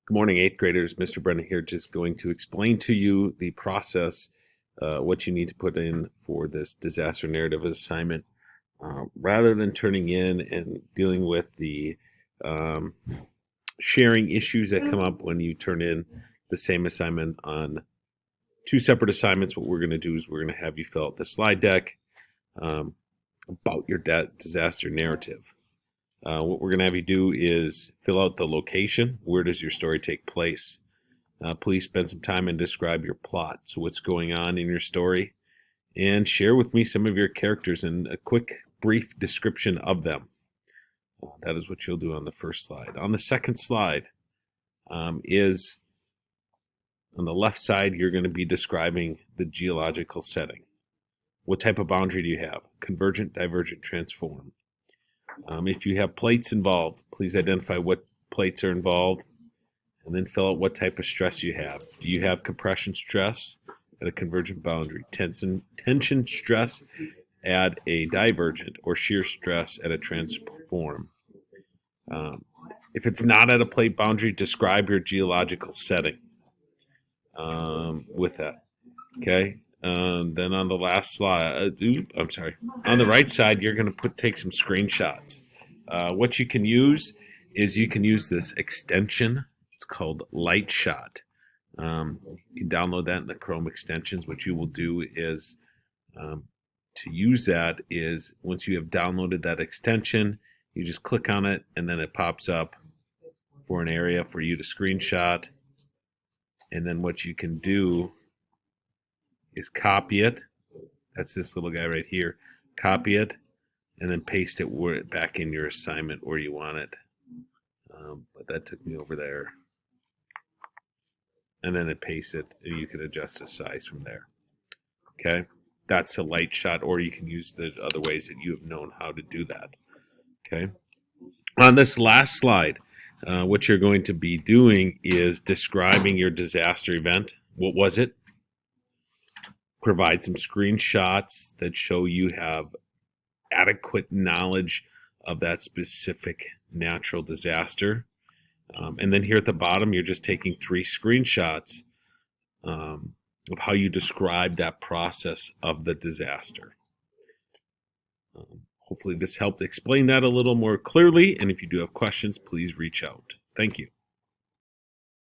Good morning, eighth graders. Mr. Brennan here, just going to explain to you the process, what you need to put in for this disaster narrative assignment. Rather than turning in and dealing with the sharing issues that come up when you turn in the same assignment on two separate assignments, what we're going to do is we're going to have you fill out the slide deck about your disaster narrative. What we're going to have you do is fill out the location. Where does your story take place? Please spend some time and describe your plot. So what's going on in your story? And share with me some of your characters and a quick, brief description of them. That is what you'll do on the first slide. On the second slide is on the left side, you're going to be describing the geological setting. What type of boundary do you have? Convergent, divergent, transform. If you have plates involved, please identify what plates are involved and then fill out what type of stress you have. Do you have compression stress at a convergent boundary? Tension stress at a divergent, or shear stress at a transform? If it's not at a plate boundary, describe your geological setting with that. Okay. Then on the last slide, on the right side, you're going to take some screenshots. What you can use is you can use this extension. It's called LightShot. You can download that in the Chrome extensions. What you will do is to use that is once you have downloaded that extension, you just click on it and then it pops up for an area for you to screenshot. And then what you can do is copy it. That's this little guy right here. Copy it and then paste it back in your assignment where you want it. But that took me over there. And then it pastes it, and you can adjust the size from there. Okay, that's a LightShot, or you can use the other ways that you have known how to do that. Okay, on this last slide, what you're going to be doing is describing your disaster event. What was it? Provide some screenshots that show you have adequate knowledge of that specific natural disaster. And then here at the bottom, you're just taking 3 screenshots of how you describe that process of the disaster. Hopefully this helped explain that a little more clearly. And if you do have questions, please reach out. Thank you.